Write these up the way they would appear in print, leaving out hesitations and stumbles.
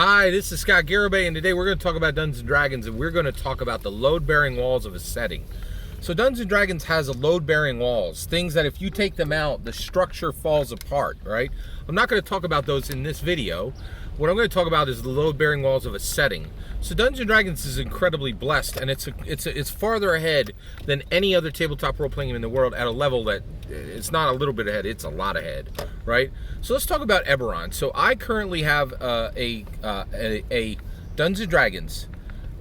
Hi, this is Scott Garibay, and today we're going to talk about Dungeons & Dragons, and we're going to talk about the load-bearing walls of a setting. So Dungeons & Dragons has a load-bearing walls, things that if you take them out, the structure falls apart, right? I'm not going to talk about those in this video. What I'm going to talk about is the load-bearing walls of a setting. So Dungeons & Dragons is incredibly blessed, and it's farther ahead than any other tabletop role-playing game in the world at a level that it's not a little bit ahead, it's a lot ahead, right? So let's talk about Eberron. So I currently have a Dungeons & Dragons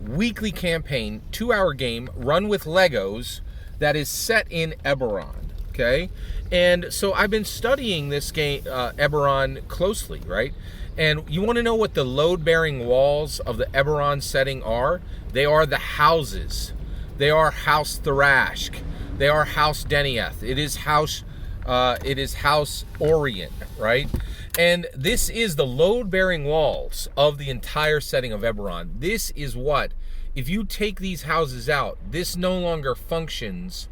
weekly campaign, 2-hour game, run with Legos, that is set in Eberron, okay? And so I've been studying this game, Eberron, closely, right? And you want to know what the load-bearing walls of the Eberron setting are? They are the houses. They are House Thrashk. They are House Denieth. It is House Orient, right? And this is the load-bearing walls of the entire setting of Eberron. This is what, if you take these houses out, this no longer functions.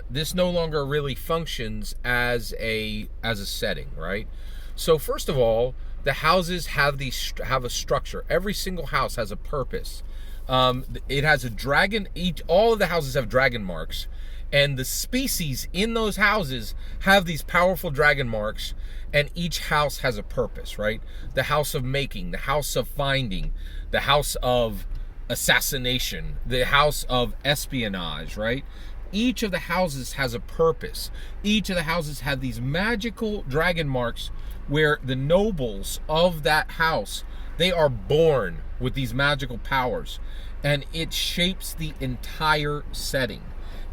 This no longer really functions as a setting, right? So first of all, the houses have a structure. Every single house has a purpose. It has a dragon. All of the houses have dragon marks, and the species in those houses have these powerful dragon marks, and each house has a purpose, right? The house of making, the house of finding, the house of assassination, the house of espionage, right? Each of the houses has a purpose. Each of the houses have these magical dragon marks where the nobles of that house, they are born with these magical powers, and it shapes the entire setting.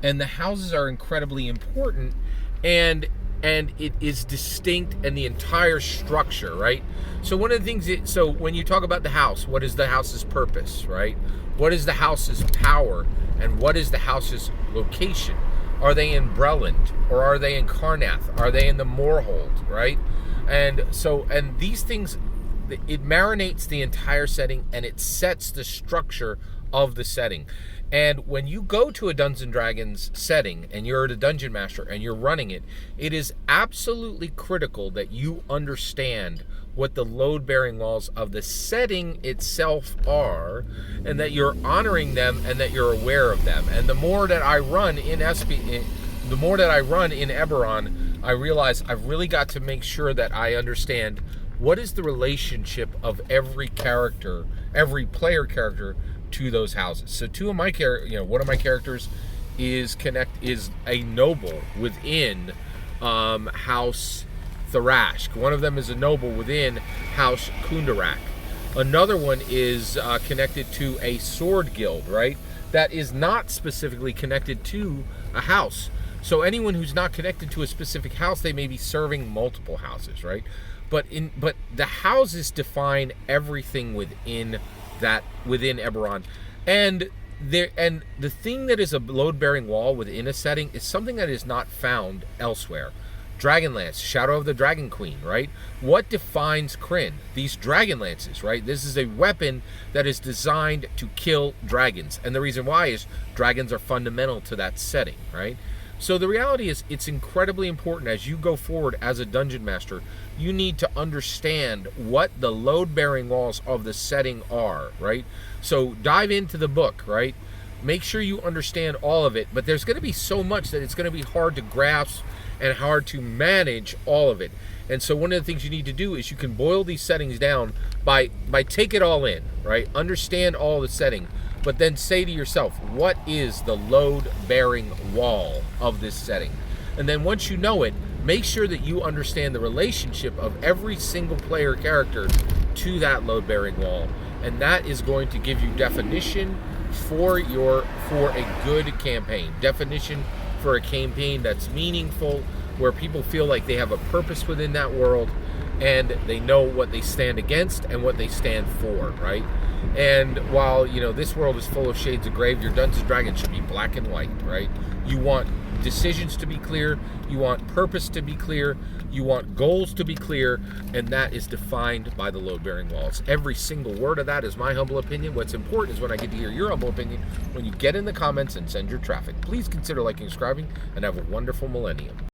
And the houses are incredibly important, and it is distinct in the entire structure, right? So one of the things, so when you talk about the house, what is the house's purpose, right? What is the house's power, and what is the house's location? Are they in Breland, or are they in Carnath? Are they in the Moorhold, right? And so, and these things, it marinates the entire setting, and it sets the structure of the setting. And when you go to a Dungeons & Dragons setting and you're the dungeon master and you're running it, it is absolutely critical that you understand what the load-bearing walls of the setting itself are, and that you're honoring them and that you're aware of them. And the more that I run in the more that I run in Eberron, I realize I've really got to make sure that I understand what is the relationship of every character, every player character, to those houses. So two of my one of my characters is a noble within House Thrashk. One of them is a noble within House Kundarak. Another one is connected to a sword guild, right? That is not specifically connected to a house. So anyone who's not connected to a specific house, they may be serving multiple houses, right? But the houses define everything within Eberron. And the thing that is a load-bearing wall within a setting is something that is not found elsewhere. Dragonlance, Shadow of the Dragon Queen, right? What defines Kryn? These dragon lances, right? This is a weapon that is designed to kill dragons. And the reason why is dragons are fundamental to that setting, right? So the reality is, it's incredibly important as you go forward as a dungeon master, you need to understand what the load-bearing walls of the setting are, right? So dive into the book, right? Make sure you understand all of it, but there's going to be so much that it's going to be hard to grasp and hard to manage all of it. And so one of the things you need to do is you can boil these settings down by take it all in, right? Understand all the setting, but then say to yourself, what is the load-bearing wall of this setting? And then once you know it, make sure that you understand the relationship of every single player character to that load-bearing wall. And that is going to give you definition for a good campaign. Definition for a campaign that's meaningful, where people feel like they have a purpose within that world, and they know what they stand against and what they stand for, right? And while, this world is full of shades of gray, your Dungeons & Dragons should be black and white, right? You want decisions to be clear, you want purpose to be clear, you want goals to be clear, and that is defined by the load-bearing walls. Every single word of that is my humble opinion. What's important is when I get to hear your humble opinion, when you get in the comments and send your traffic. Please consider liking and subscribing, and have a wonderful millennium.